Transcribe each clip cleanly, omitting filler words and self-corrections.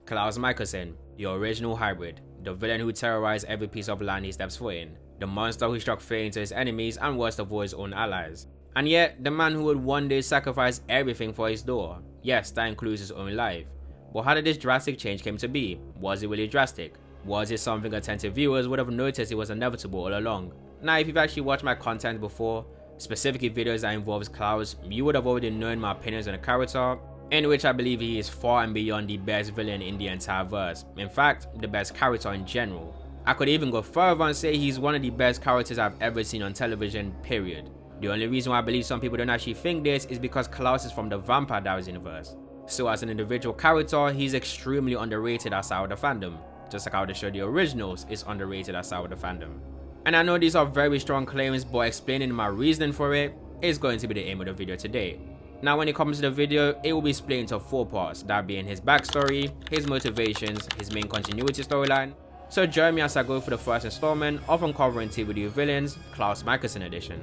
Klaus Mikaelson, the original hybrid, the villain who terrorized every piece of land he steps foot in, the monster who struck fear into his enemies and worst of all his own allies. And yet, the man who would one day sacrifice everything for his daughter. Yes, that includes his own life. But how did this drastic change come to be? Was it really drastic? Was it something attentive viewers would have noticed it was inevitable all along? Now, if you've actually watched my content before, specifically videos that involves Klaus, you would have already known my opinions on the character, in which I believe he is far and beyond the best villain in the entire verse. In fact, the best character in general. I could even go further and say he's one of the best characters I've ever seen on television, period. The only reason why I believe some people don't actually think this is because Klaus is from the Vampire Diaries universe. So as an individual character, he's extremely underrated outside of the fandom, just like how the show The Originals is underrated outside of the fandom. And I know these are very strong claims, but explaining my reasoning for it is going to be the aim of the video today. Now when it comes to the video, it will be split into 4 parts, that being his backstory, his motivations, his main continuity storyline. So join me as I go through the first installment of uncovering TV villains, Klaus Mikaelson edition.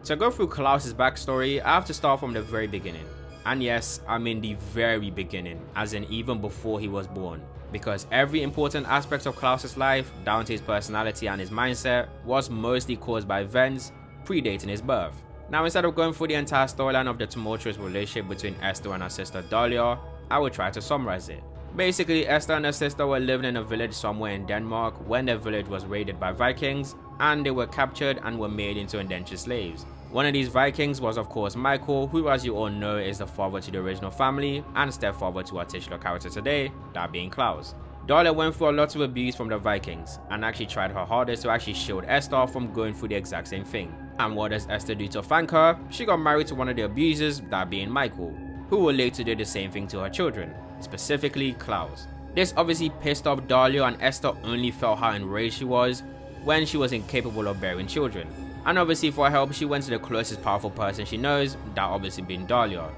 To go through Klaus's backstory, I have to start from the very beginning. And yes, I mean the very beginning, as in even before he was born. Because every important aspect of Klaus's life, down to his personality and his mindset, was mostly caused by events predating his birth. Now instead of going through the entire storyline of the tumultuous relationship between Esther and her sister Dahlia, I will try to summarize it. Basically, Esther and her sister were living in a village somewhere in Denmark when their village was raided by Vikings, and they were captured and were made into indentured slaves. One of these Vikings was of course Michael, who as you all know is the father to the original family and stepfather to our titular character today, that being Klaus. Dahlia went through a lot of abuse from the Vikings and actually tried her hardest to actually shield Esther from going through the exact same thing. And what does Esther do to thank her? She got married to one of the abusers, that being Michael, who would later do the same thing to her children, specifically Klaus. This obviously pissed off Dahlia, and Esther only felt how enraged she was when she was incapable of bearing children. And obviously for help, she went to the closest powerful person she knows, that obviously being Dahlia.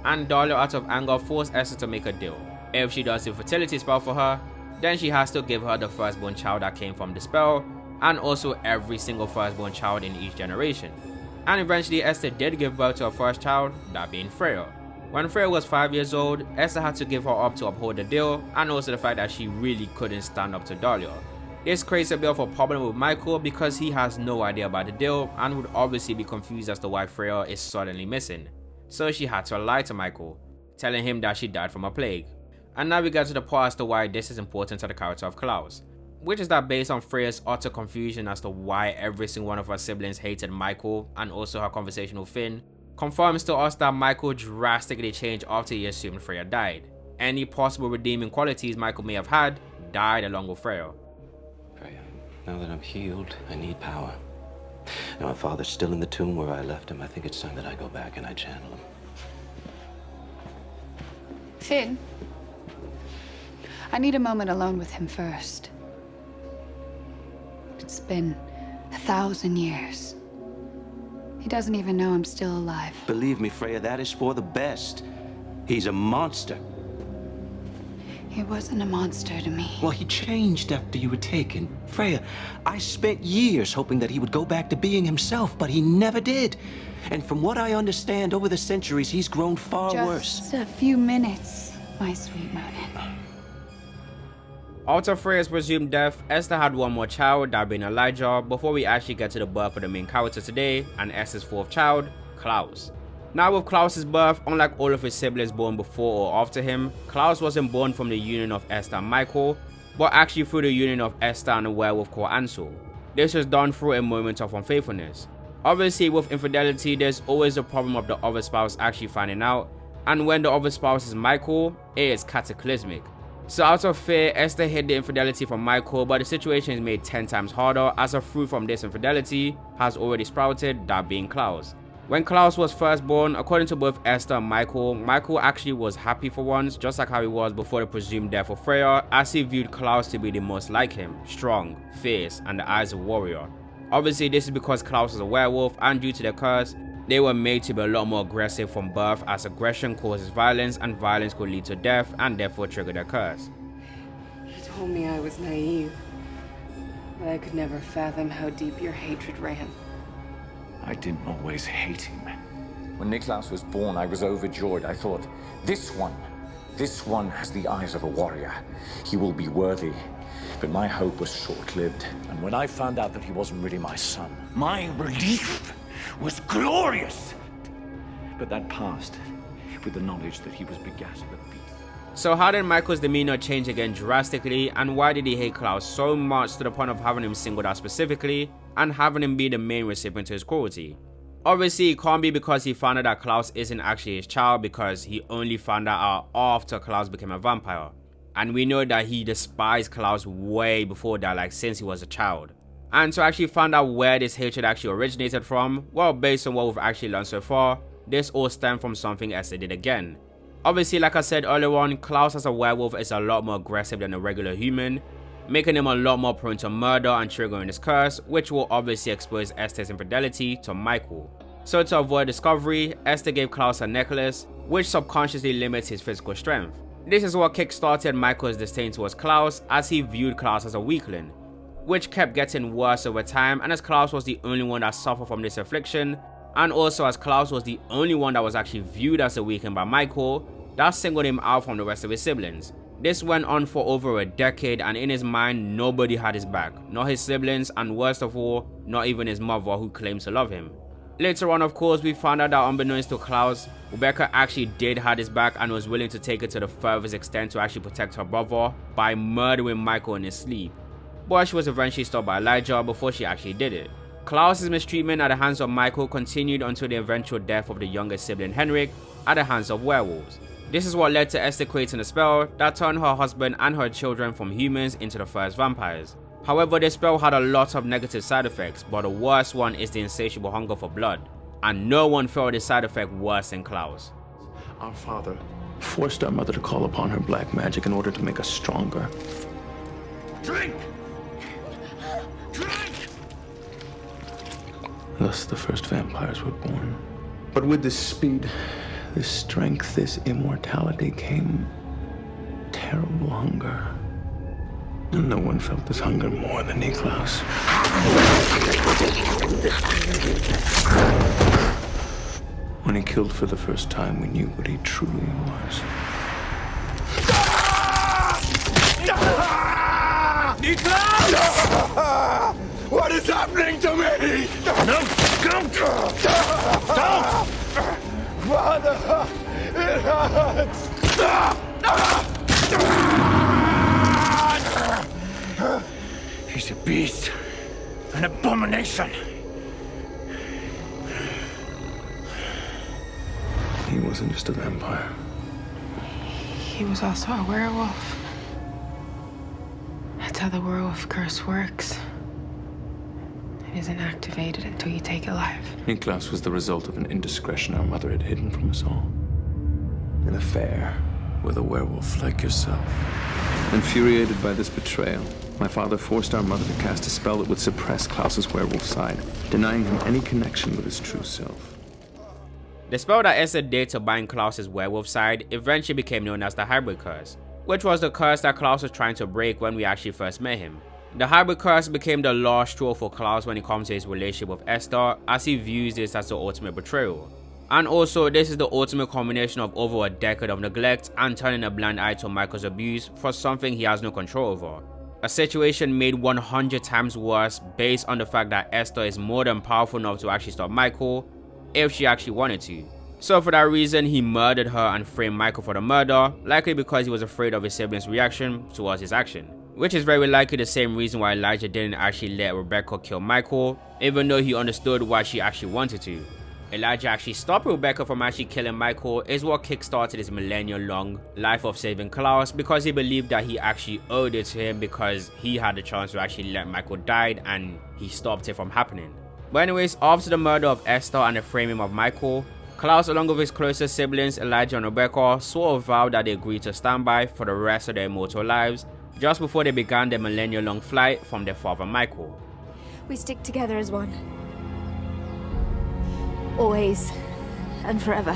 And Dahlia, out of anger, forced Esther to make a deal. If she does the fertility spell for her, then she has to give her the firstborn child that came from the spell, and also every single firstborn child in each generation. And eventually Esther did give birth to her first child, that being Freya. When Freya was 5 years old, Esther had to give her up to uphold the deal, and also the fact that she really couldn't stand up to Dahlia. This creates a bit of a problem with Michael because he has no idea about the deal and would obviously be confused as to why Freya is suddenly missing. So she had to lie to Michael, telling him that she died from a plague. And now we get to the part as to why this is important to the character of Klaus, which is that based on Freya's utter confusion as to why every single one of her siblings hated Michael and also her conversation with Finn, confirms to us that Michael drastically changed after he assumed Freya died. Any possible redeeming qualities Michael may have had died along with Freya. Freya, now that I'm healed, I need power. Now my father's still in the tomb where I left him. I think it's time that I go back and I channel him. Finn, I need a moment alone with him first. It's been 1,000 years. He doesn't even know I'm still alive. Believe me, Freya, that is for the best. He's a monster. He wasn't a monster to me. Well, he changed after you were taken. Freya, I spent years hoping that he would go back to being himself, but he never did. And from what I understand, over the centuries, he's grown far worse. Just a few minutes, my sweet Monin. After Freya's presumed death, Esther had one more child, that being Elijah, before we actually get to the birth of the main character today, and Esther's 4th child, Klaus. Now with Klaus's birth, unlike all of his siblings born before or after him, Klaus wasn't born from the union of Esther and Michael, but actually through the union of Esther and a werewolf called Ansel. This was done through a moment of unfaithfulness. Obviously with infidelity, there's always the problem of the other spouse actually finding out, and when the other spouse is Michael, it is cataclysmic. So out of fear, Esther hid the infidelity from Michael, but the situation is made 10 times harder as a fruit from this infidelity has already sprouted, that being Klaus. When Klaus was first born, according to both Esther and Michael actually was happy for once, just like how he was before the presumed death of Freya, as he viewed Klaus to be the most like him, strong, fierce, and the eyes of a warrior. Obviously this is because Klaus is a werewolf, and due to the curse, they were made to be a lot more aggressive from birth, as aggression causes violence and violence could lead to death and therefore trigger the curse. He told me I was naive, but I could never fathom how deep your hatred ran. I didn't always hate him. When Niklaus was born, I was overjoyed. I thought, this one has the eyes of a warrior. He will be worthy. But my hope was short-lived. And when I found out that he wasn't really my son, my relief was glorious. But that passed with the knowledge that he was begat of a beast. So how did Michael's demeanor change again drastically, and why did he hate Klaus so much to the point of having him singled out specifically and having him be the main recipient to his cruelty? Obviously, it can't be because he found out that Klaus isn't actually his child, because he only found that out after Klaus became a vampire. And we know that he despised Klaus way before that, like since he was a child. And to actually find out where this hatred actually originated from, well, based on what we've actually learned so far, this all stemmed from something Esther did again. Obviously, like I said earlier on, Klaus as a werewolf is a lot more aggressive than a regular human, making him a lot more prone to murder and triggering his curse, which will obviously expose Esther's infidelity to Michael. So to avoid discovery, Esther gave Klaus a necklace, which subconsciously limits his physical strength. This is what kickstarted Michael's disdain towards Klaus, as he viewed Klaus as a weakling, which kept getting worse over time, and as Klaus was the only one that suffered from this affliction, and also as Klaus was the only one that was actually viewed as a weakling by Michael, that singled him out from the rest of his siblings. This went on for over a decade, and in his mind, nobody had his back, not his siblings, and worst of all, not even his mother, who claims to love him. Later on, of course, we found out that unbeknownst to Klaus, Rebekah actually did have his back and was willing to take it to the furthest extent to actually protect her brother by murdering Michael in his sleep. But she was eventually stopped by Elijah before she actually did it. Klaus's mistreatment at the hands of Michael continued until the eventual death of the younger sibling Henrik at the hands of werewolves. This is what led to Esther creating a spell that turned her husband and her children from humans into the first vampires. However, this spell had a lot of negative side effects, but the worst one is the insatiable hunger for blood, and no one felt this side effect worse than Klaus. Our father forced our mother to call upon her black magic in order to make us stronger. Drink! Drink! Thus the first vampires were born. But with this speed, this strength, this immortality came terrible hunger. And no one felt this hunger more than Niklaus. When he killed for the first time, we knew what he truly was. Niklaus! What is happening to me? No, don't! Don't! Father, it hurts! He's a beast, an abomination. He wasn't just a vampire. He was also a werewolf. That's how the werewolf curse works. It isn't activated until you take it live. Niklaus was the result of an indiscretion our mother had hidden from us all. An affair with a werewolf like yourself. Infuriated by this betrayal, my father forced our mother to cast a spell that would suppress Klaus's werewolf side, denying him any connection with his true self. The spell that Esther did to bind Klaus's werewolf side eventually became known as the hybrid curse, which was the curse that Klaus was trying to break when we actually first met him. The hybrid curse became the last straw for Klaus when it comes to his relationship with Esther, as he views this as the ultimate betrayal. And also, this is the ultimate combination of over a decade of neglect and turning a blind eye to Michael's abuse for something he has no control over. A situation made 100 times worse based on the fact that Esther is more than powerful enough to actually stop Michael if she actually wanted to. So for that reason, he murdered her and framed Michael for the murder, likely because he was afraid of his siblings' reaction towards his action. Which is very likely the same reason why Elijah didn't actually let Rebekah kill Michael, even though he understood why she actually wanted to. Elijah actually stopping Rebekah from actually killing Michael is what kickstarted his millennium-long life of saving Klaus, because he believed that he actually owed it to him because he had the chance to actually let Michael die and he stopped it from happening. But anyways, after the murder of Esther and the framing of Michael, Klaus, along with his closest siblings Elijah and Rebekah, swore a vow that they agreed to stand by for the rest of their immortal lives, just before they began their millennium-long flight from their father Michael. We stick together as one. Always and forever.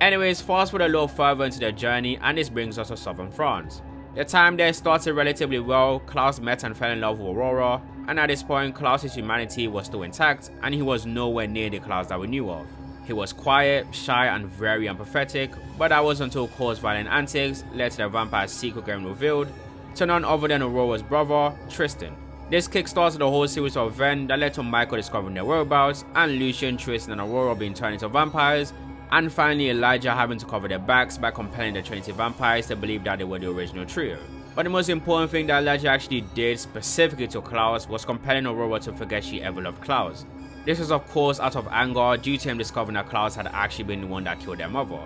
Anyways, fast forward a little further into their journey, and this brings us to southern France. The time there started relatively well. Klaus met and fell in love with Aurora, and at this point Klaus's humanity was still intact and he was nowhere near the Klaus that we knew of. He was quiet, shy and very empathetic, but that was until Kol's violent antics led to the vampire's secret getting revealed to none other than Aurora's brother, Tristan. This kickstarted a whole series of events that led to Michael discovering their whereabouts, and Lucian, Tristan and Aurora being turned into vampires, and finally Elijah having to cover their backs by compelling the Trinity vampires to believe that they were the original trio. But the most important thing that Elijah actually did specifically to Klaus was compelling Aurora to forget she ever loved Klaus. This was of course out of anger due to him discovering that Klaus had actually been the one that killed their mother.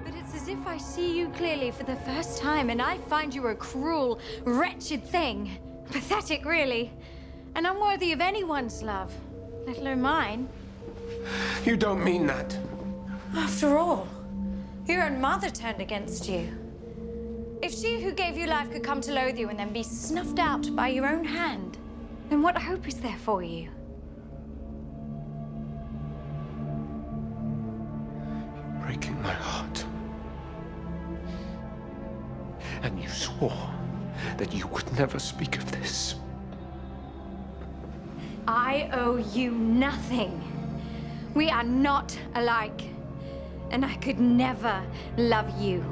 But it's as if I see you clearly for the first time and I find you a cruel, wretched thing. Pathetic, really. And unworthy of anyone's love, let alone mine. You don't mean that. After all, your own mother turned against you. If she who gave you life could come to loathe you and then be snuffed out by your own hand, then what hope is there for you? You're breaking my heart. And you swore that you would never speak of this. I owe you nothing. We are not alike. And I could never love you.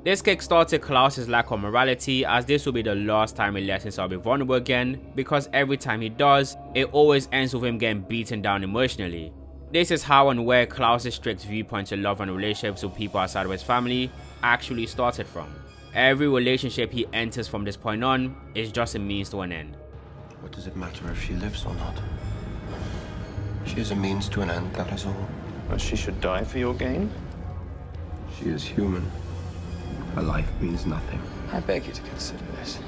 This kickstarted Klaus's lack of morality, as this will be the last time he lets himself be vulnerable again, because every time he does, it always ends with him getting beaten down emotionally. This is how and where Klaus's strict viewpoint to love and relationships with people outside of his family actually started from. Every relationship he enters from this point on is just a means to an end. What does it matter if she lives or not? She is a means to an end, that is all. But she should die for your gain? She is human. Her life means nothing. I beg you to consider this.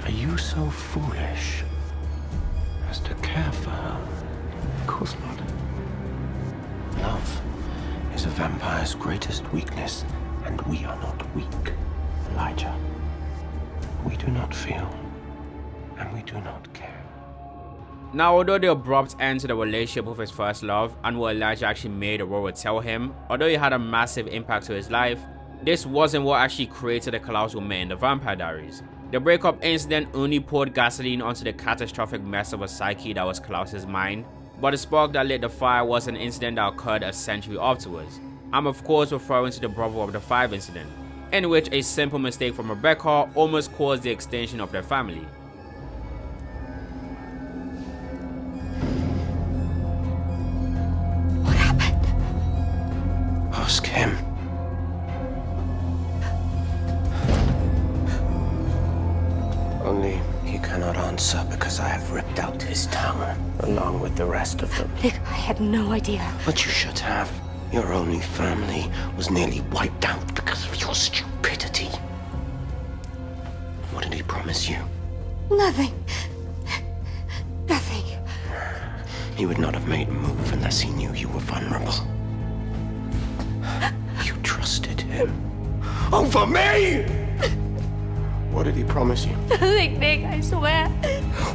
Are you so foolish as to care for her? Of course not. Love is a vampire's greatest weakness, and we are not weak, Elijah. We do not feel, and we do not care. Now, although the abrupt end to the relationship with his first love and what Elijah actually made Aurora tell him, although it had a massive impact to his life, this wasn't what actually created the Klaus we met in the Vampire Diaries. The breakup incident only poured gasoline onto the catastrophic mess of a psyche that was Klaus's mind, but the spark that lit the fire was an incident that occurred a century afterwards. I'm of course referring to the Brother of the Five incident, in which a simple mistake from Rebekah almost caused the extinction of their family. What happened? Ask him. Only he cannot answer because I have ripped out his tongue, along with the rest of them. Nick, I had no idea. But you should have. Your only family was nearly wiped out because of your stupidity. What did he promise you? Nothing. Nothing. He would not have made a move unless he knew you were vulnerable. You trusted him. Over me! What did he promise you? Nothing, Nick, I swear.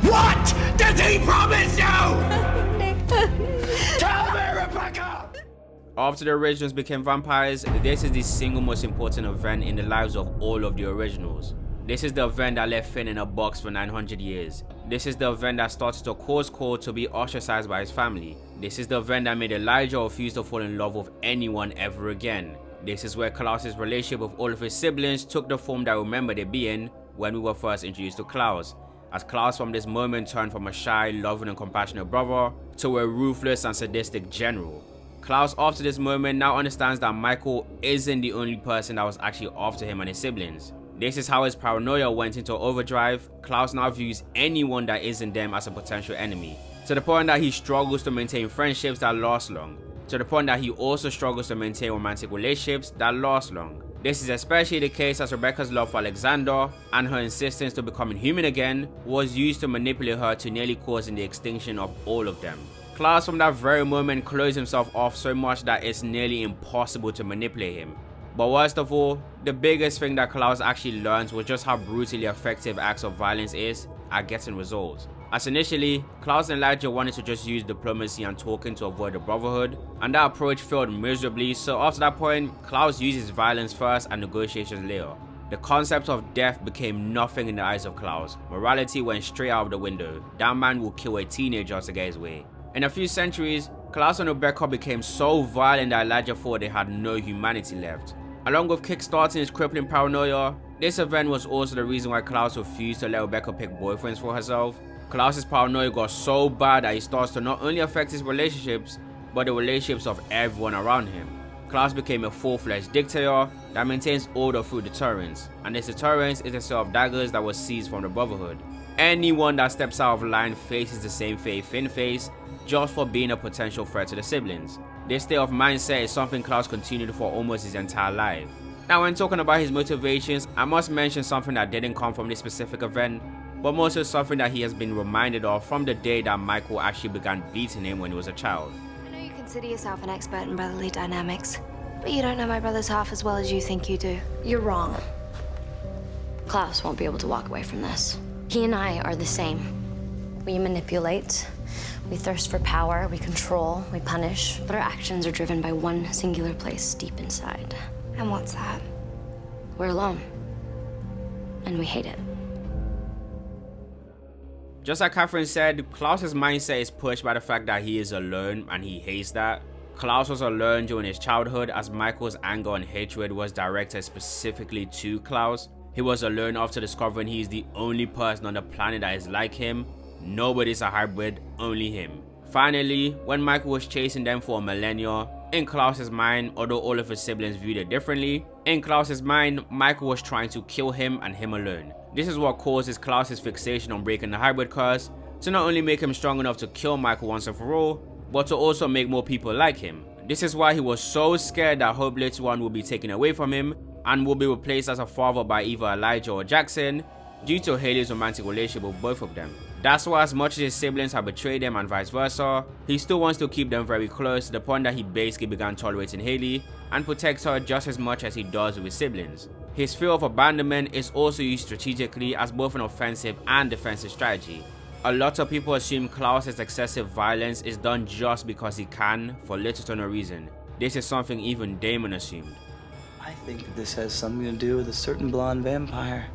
What did he promise you? Nick. Tell me, Rebekah! After the originals became vampires, this is the single most important event in the lives of all of the originals. This is the event that left Finn in a box for 900 years. This is the event that started to cause Kol to be ostracized by his family. This is the event that made Elijah refuse to fall in love with anyone ever again. This is where Klaus's relationship with all of his siblings took the form that we remembered it being when we were first introduced to Klaus, as Klaus from this moment turned from a shy, loving and compassionate brother to a ruthless and sadistic general. Klaus after this moment now understands that Michael isn't the only person that was actually after him and his siblings. This is how his paranoia went into overdrive. Klaus now views anyone that isn't them as a potential enemy, to the point that he struggles to maintain friendships that last long, to the point that he also struggles to maintain romantic relationships that last long. This is especially the case as Rebekah's love for Alexander and her insistence to becoming human again was used to manipulate her to nearly causing the extinction of all of them. Klaus from that very moment closed himself off so much that it's nearly impossible to manipulate him. But worst of all, the biggest thing that Klaus actually learns was just how brutally effective acts of violence is at getting results. As initially, Klaus and Elijah wanted to just use diplomacy and talking to avoid the Brotherhood, and that approach failed miserably, so after that point, Klaus uses violence first and negotiations later. The concept of death became nothing in the eyes of Klaus. Morality went straight out of the window. That man will kill a teenager to get his way. In a few centuries, Klaus and Rebekah became so violent that Elijah thought they had no humanity left. Along with kickstarting his crippling paranoia, this event was also the reason why Klaus refused to let Rebekah pick boyfriends for herself. Klaus's paranoia got so bad that he starts to not only affect his relationships, but the relationships of everyone around him. Klaus became a full-fledged dictator that maintains order through deterrence, and this deterrence is a set of daggers that was seized from the Brotherhood. Anyone that steps out of line faces the same fate Finn faced, just for being a potential threat to the siblings. This state of mindset is something Klaus continued for almost his entire life. Now, when talking about his motivations, I must mention something that didn't come from this specific event, but more so something that he has been reminded of from the day that Michael actually began beating him when he was a child. I know you consider yourself an expert in brotherly dynamics, but you don't know my brothers half as well as you think you do. You're wrong. Klaus won't be able to walk away from this. He and I are the same. We manipulate, we thirst for power, we control, we punish, but our actions are driven by one singular place deep inside. And what's that? We're alone. And we hate it. Just like Catherine said, Klaus's mindset is pushed by the fact that he is alone and he hates that. Klaus was alone during his childhood as Michael's anger and hatred was directed specifically to Klaus. He was alone after discovering he is the only person on the planet that is like him. Nobody's a hybrid, only him. Finally, when Michael was chasing them for a millennia, in Klaus's mind, although all of his siblings viewed it differently, in Klaus's mind, Michael was trying to kill him and him alone. This is what causes Klaus's fixation on breaking the hybrid curse to not only make him strong enough to kill Michael once and for all, but to also make more people like him. This is why he was so scared that Hope later on will be taken away from him and will be replaced as a father by either Elijah or Jackson due to Haley's romantic relationship with both of them. That's why as much as his siblings have betrayed him and vice versa, he still wants to keep them very close to the point that he basically began tolerating Haley and protects her just as much as he does with his siblings. His fear of abandonment is also used strategically as both an offensive and defensive strategy. A lot of people assume Klaus's excessive violence is done just because he can, for little to no reason. This is something even Damon assumed. I think that this has something to do with a certain blonde vampire.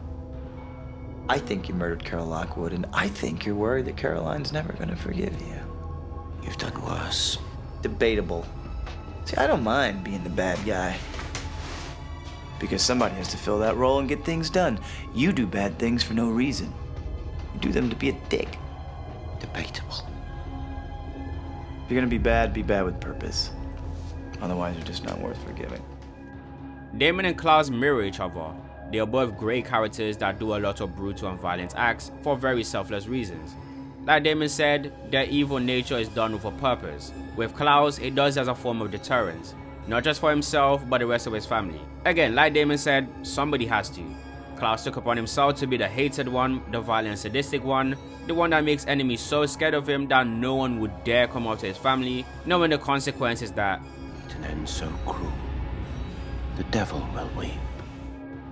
I think you murdered Carol Lockwood, and I think you're worried that Caroline's never gonna forgive you. You've done worse. Debatable. See, I don't mind being the bad guy. Because somebody has to fill that role and get things done. You do bad things for no reason. You do them to be a dick. Debatable. If you're gonna be bad with purpose. Otherwise, you're just not worth forgiving. Damon and Klaus mirror each other. They are both great characters that do a lot of brutal and violent acts for very selfless reasons. Like Damon said, their evil nature is done with a purpose. With Klaus, he does it as a form of deterrence. Not just for himself, but the rest of his family. Again, like Damon said, somebody has to. Klaus took upon himself to be the hated one, the violent sadistic one, the one that makes enemies so scared of him that no one would dare come up to his family, knowing the consequences that An end so cruel, the devil will weep.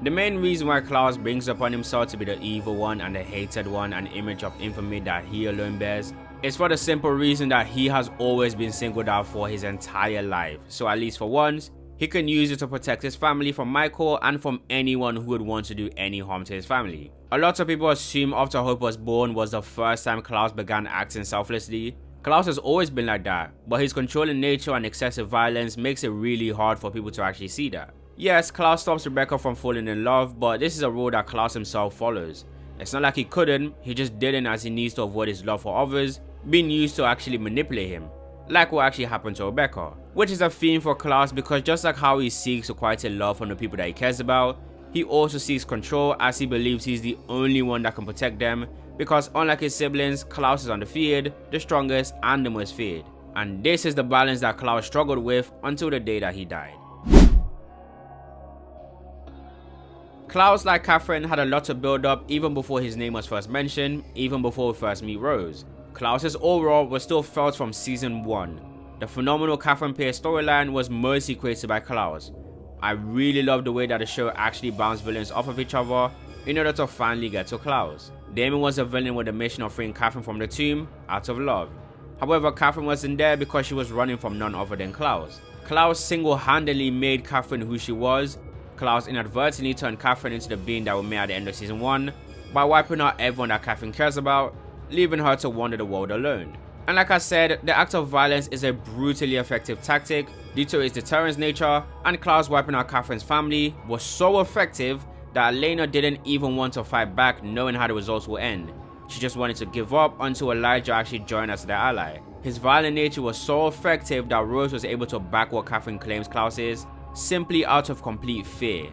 The main reason why Klaus brings upon himself to be the evil one and the hated one, an image of infamy that he alone bears, is for the simple reason that he has always been singled out for his entire life. So at least for once, he can use it to protect his family from Michael and from anyone who would want to do any harm to his family. A lot of people assume after Hope was born was the first time Klaus began acting selflessly. Klaus has always been like that, but his controlling nature and excessive violence makes it really hard for people to actually see that. Yes, Klaus stops Rebekah from falling in love, but this is a rule that Klaus himself follows. It's not like he couldn't, he just didn't, as he needs to avoid his love for others being used to actually manipulate him, like what actually happened to Rebekah. Which is a theme for Klaus because just like how he seeks requited love from the people that he cares about, he also seeks control as he believes he's the only one that can protect them, because unlike his siblings, Klaus is undefeated, the strongest and the most feared. And this is the balance that Klaus struggled with until the day that he died. Klaus, like Catherine, had a lot to build up even before his name was first mentioned, even before we first meet Rose. Klaus's aura was still felt from season 1. The phenomenal Catherine Pierce storyline was mostly created by Klaus. I really love the way that the show actually bounced villains off of each other in order to finally get to Klaus. Damon was a villain with the mission of freeing Catherine from the tomb out of love. However, Catherine wasn't there because she was running from none other than Klaus. Klaus single-handedly made Catherine who she was. Klaus inadvertently turned Catherine into the being that we met at the end of season 1 by wiping out everyone that Catherine cares about, leaving her to wander the world alone. And like I said, the act of violence is a brutally effective tactic due to its deterrence nature, and Klaus wiping out Catherine's family was so effective that Elena didn't even want to fight back knowing how the results will end. She just wanted to give up until Elijah actually joined as their ally. His violent nature was so effective that Rose was able to back what Catherine claims Klaus is, simply out of complete fear.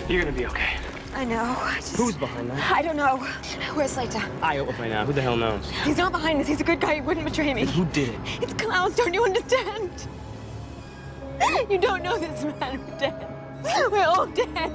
You're gonna be okay. I know. Who's behind that? I don't know. Where's Slater? I will find out. Who the hell knows? He's not behind this. He's a good guy. He wouldn't betray me. And who did it? It's Klaus. Don't you understand? You don't know this man. We're dead. We're all dead.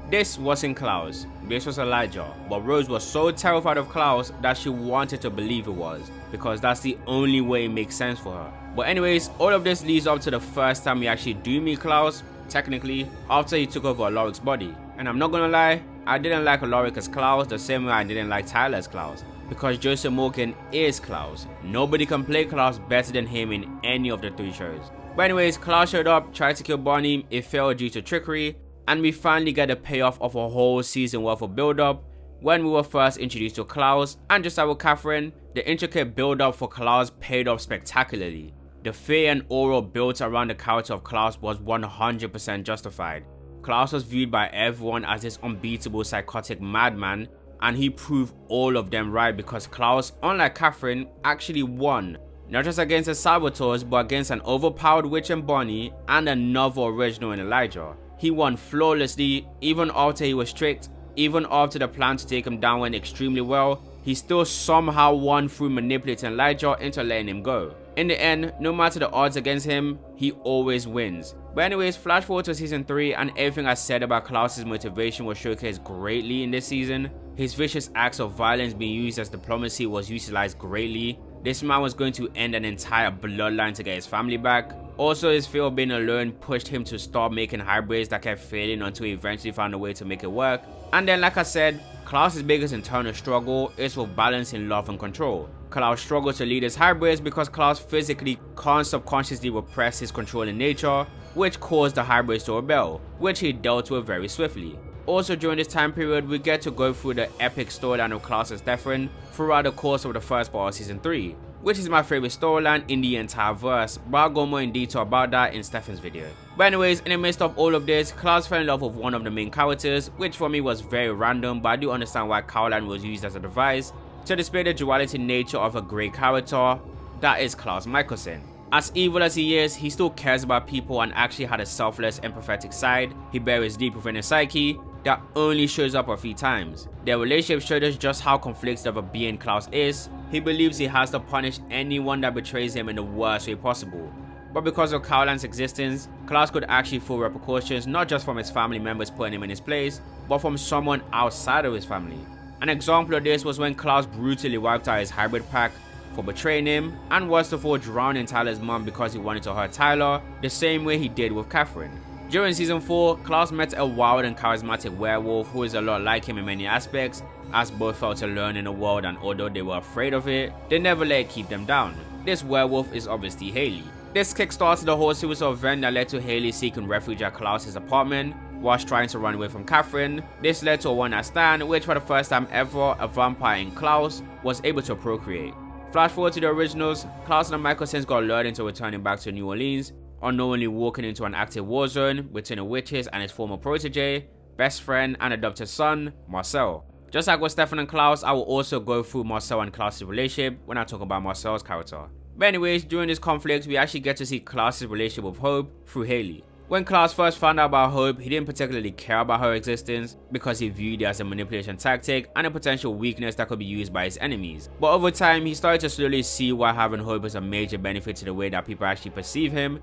This wasn't Klaus. This was Elijah. But Rose was so terrified of Klaus that she wanted to believe it was, because that's the only way it makes sense for her. But anyways, all of this leads up to the first time we actually do meet Klaus, technically, after he took over Aloric's body. And I'm not gonna lie, I didn't like Aloric as Klaus the same way I didn't like Tyler as Klaus, because Joseph Morgan is Klaus. Nobody can play Klaus better than him in any of the 3 shows. But anyways, Klaus showed up, tried to kill Bonnie, it failed due to trickery, and we finally get the payoff of a whole season worth of build-up when we were first introduced to Klaus, and just like with Catherine, the intricate build-up for Klaus paid off spectacularly. The fear and aura built around the character of Klaus was 100% justified. Klaus was viewed by everyone as this unbeatable psychotic madman, and he proved all of them right because Klaus, unlike Catherine, actually won. Not just against the Salvatores, but against an overpowered witch and Bonnie and another original in Elijah. He won flawlessly, even after he was tricked, even after the plan to take him down went extremely well. He still somehow won through manipulating Elijah into letting him go. In the end, no matter the odds against him, he always wins. But anyways, flash forward to season 3 and everything I said about Klaus's motivation was showcased greatly in this season. His vicious acts of violence being used as diplomacy was utilized greatly. This man was going to end an entire bloodline to get his family back. Also, his fear of being alone pushed him to start making hybrids that kept failing until he eventually found a way to make it work. And then, like I said, Klaus's biggest internal struggle is with balancing love and control. Klaus struggled to lead his hybrids because Klaus physically can't subconsciously repress his controlling nature, which caused the hybrids to rebel, which he dealt with very swiftly. Also, during this time period, we get to go through the epic storyline of Klaus and Stefan throughout the course of the first part of season 3, which is my favorite storyline in the entire verse, but I'll go more in detail about that in Stefan's video. But anyways, in the midst of all of this, Klaus fell in love with one of the main characters, which for me was very random, but I do understand why Cowland was used as a device to display the duality nature of a great character, that is Klaus Mikaelson. As evil as he is, he still cares about people and actually had a selfless, empathetic side he buries deep within his psyche that only shows up a few times. Their relationship showed us just how conflicted of a being Klaus is. He believes he has to punish anyone that betrays him in the worst way possible. But because of Cowland's existence, Klaus could actually feel repercussions not just from his family members putting him in his place, but from someone outside of his family. An example of this was when Klaus brutally wiped out his hybrid pack for betraying him, and worst of all, drowning Tyler's mom because he wanted to hurt Tyler, the same way he did with Catherine. During season 4, Klaus met a wild and charismatic werewolf who is a lot like him in many aspects, as both felt to learn in the world, and although they were afraid of it, they never let it keep them down. This werewolf is obviously Haley. This kickstarted the whole series of events that led to Haley seeking refuge at Klaus's apartment whilst trying to run away from Catherine. This led to a one-night stand, which for the first time ever, a vampire in Klaus was able to procreate. Flash forward to the originals, Klaus and the Mikaelsons got lured into returning back to New Orleans, unknowingly walking into an active war zone between the witches and his former protege, best friend and adopted son, Marcel. Just like with Stefan and Klaus, I will also go through Marcel and Klaus' relationship when I talk about Marcel's character. But anyways, during this conflict, we actually get to see Klaus' relationship with Hope through Haley. When Klaus first found out about Hope, he didn't particularly care about her existence because he viewed it as a manipulation tactic and a potential weakness that could be used by his enemies. But over time, he started to slowly see why having Hope is a major benefit to the way that people actually perceive him,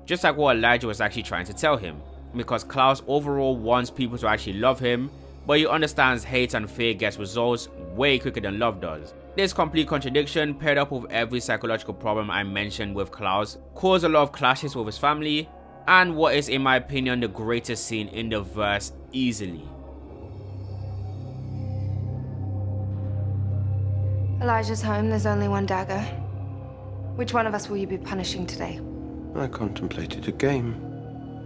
just like what Elijah was actually trying to tell him. Because Klaus overall wants people to actually love him, but he understands hate and fear gets results way quicker than love does. This complete contradiction, paired up with every psychological problem I mentioned with Klaus, caused a lot of clashes with his family, and what is in my opinion the greatest scene in the verse easily. Elijah's home, there's only one dagger. Which one of us will you be punishing today? I contemplated a game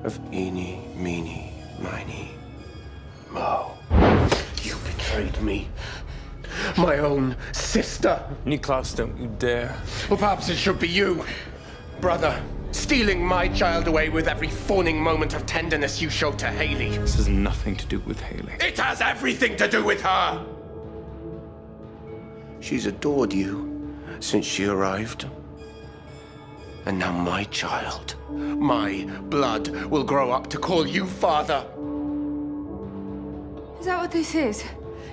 of eeny, meeny, miny, mo. You betrayed me. My own sister. Klaus, don't you dare. Or perhaps it should be you, brother, stealing my child away with every fawning moment of tenderness you show to Haley. This has nothing to do with Haley. It has everything to do with her. She's adored you since she arrived. And now my child, my blood, will grow up to call you father. Is that what this is?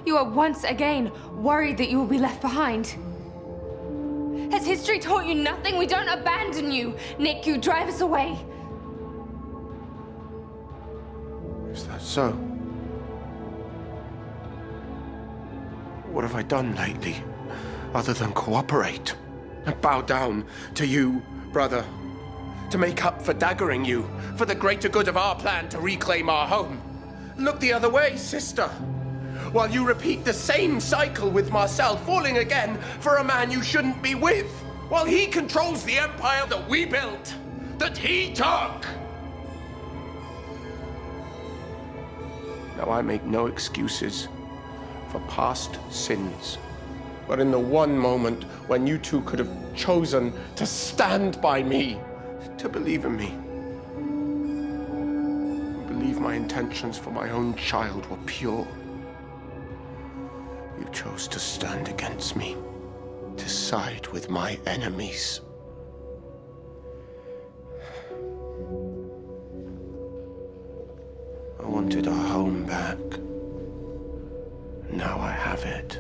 You are once again worried that you will be left behind. Has history taught you nothing? We don't abandon you. Nick, you drive us away. Is that so? What have I done lately, other than cooperate? And bow down to you, brother, to make up for daggering you, for the greater good of our plan to reclaim our home. Look the other way, sister, while you repeat the same cycle with Marcel, falling again for a man you shouldn't be with, while he controls the empire that we built, that he took. Now I make no excuses for past sins. But in the one moment when you two could have chosen to stand by me, to believe in me, and believe my intentions for my own child were pure, you chose to stand against me, to side with my enemies. I wanted our home back. Now I have it.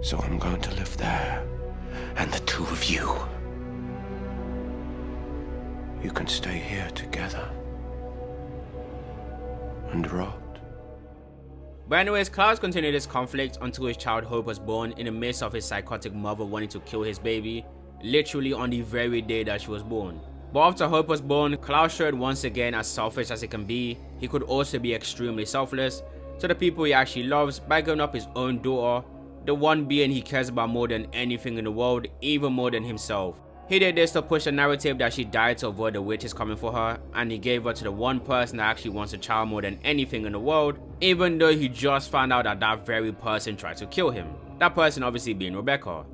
So I'm going to live there, and the two of you can stay here together and rot. But anyways, Klaus continued this conflict until his child Hope was born in the midst of his psychotic mother wanting to kill his baby, literally on the very day that she was born. But after Hope was born, Klaus showed once again, as selfish as he can be, he could also be extremely selfless to the people he actually loves by giving up his own daughter, the one being he cares about more than anything in the world, even more than himself. He did this to push the narrative that she died to avoid the witches coming for her, and he gave her to the one person that actually wants a child more than anything in the world, even though he just found out that that very person tried to kill him. That person obviously being Rebekah.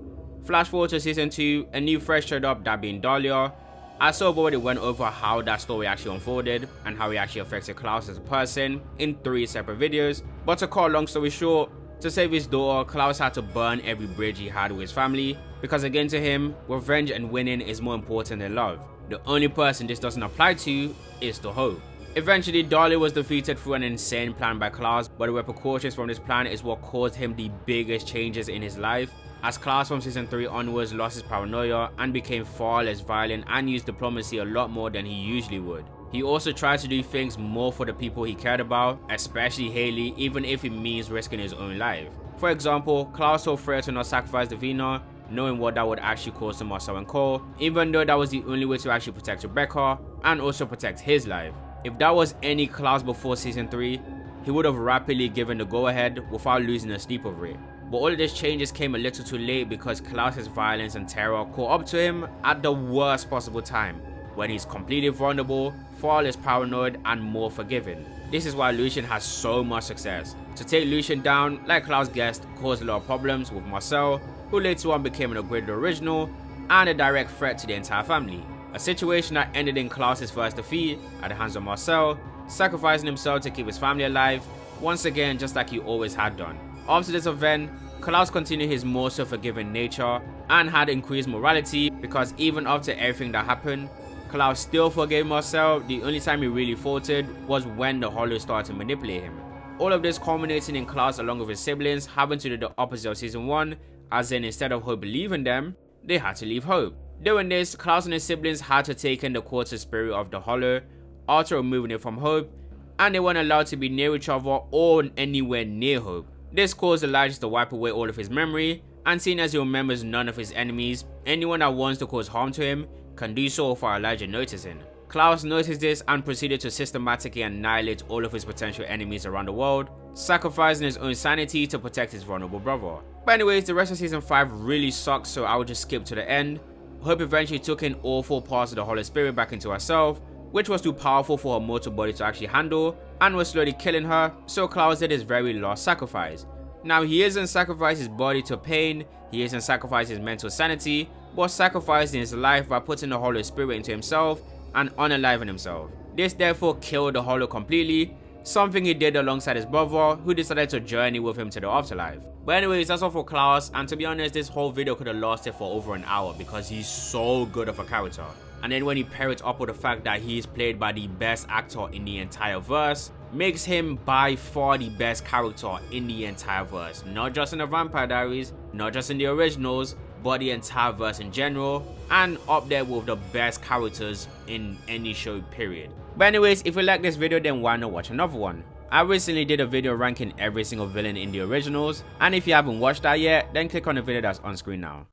Flash forward to season 2, a new threat showed up, that being Dahlia. I sort of already went over how that story actually unfolded and how it actually affected Klaus as a person in 3 separate videos, but to cut a long story short, to save his daughter, Klaus had to burn every bridge he had with his family, because again to him, revenge and winning is more important than love. The only person this doesn't apply to is the Hope. Eventually, Dahlia was defeated through an insane plan by Klaus, but the repercussions from this plan is what caused him the biggest changes in his life, as Klaus from season 3 onwards lost his paranoia and became far less violent and used diplomacy a lot more than he usually would. He also tried to do things more for the people he cared about, especially Haley, even if it means risking his own life. For example, Klaus told Freya to not sacrifice Davina, knowing what that would actually cause to Marcel and Kol, even though that was the only way to actually protect Rebekah and also protect his life. If that was any Klaus before season 3, he would have rapidly given the go-ahead without losing a sleep over it. But all of these changes came a little too late because Klaus's violence and terror caught up to him at the worst possible time, when he's completely vulnerable, far less paranoid, and more forgiving. This is why Lucien has so much success. To take Lucien down, like Klaus guessed, caused a lot of problems with Marcel, who later on became an upgraded original and a direct threat to the entire family. A situation that ended in Klaus's first defeat at the hands of Marcel, sacrificing himself to keep his family alive, once again just like he always had done. After this event, Klaus continued his more so forgiving nature and had increased morality, because even after everything that happened, Klaus still forgave Marcel. The only time he really faltered was when the Hollow started to manipulate him. All of this culminating in Klaus along with his siblings having to do the opposite of season 1, as in instead of Hope leaving them, they had to leave Hope. Doing this, Klaus and his siblings had to take in the quarter spirit of the Hollow after removing it from Hope, and they weren't allowed to be near each other or anywhere near Hope. This caused Elijah to wipe away all of his memory, and seeing as he remembers none of his enemies, anyone that wants to cause harm to him can do so without Elijah noticing. Klaus noticed this and proceeded to systematically annihilate all of his potential enemies around the world, sacrificing his own sanity to protect his vulnerable brother. But anyways, the rest of season 5 really sucks, so I will just skip to the end. Hope eventually took in all 4 parts of the Holy Spirit back into herself, which was too powerful for her mortal body to actually handle, and was slowly killing her, so Klaus did his very last sacrifice. Now he isn't sacrificing his body to pain, he isn't sacrificing his mental sanity, but sacrificing his life by putting the Holy Spirit into himself and unaliving himself. This therefore killed the Hollow completely, something he did alongside his brother, who decided to journey with him to the afterlife. But anyways, that's all for Klaus, and to be honest, this whole video could have lasted for over an hour because he's so good of a character. And then when you pair it up with the fact that he is played by the best actor in the entire verse, makes him by far the best character in the entire verse. Not just in the Vampire Diaries, not just in the originals, but the entire verse in general, and up there with the best characters in any show period. But anyways, if you like this video, then why not watch another one? I recently did a video ranking every single villain in the originals, and if you haven't watched that yet, then click on the video that's on screen now.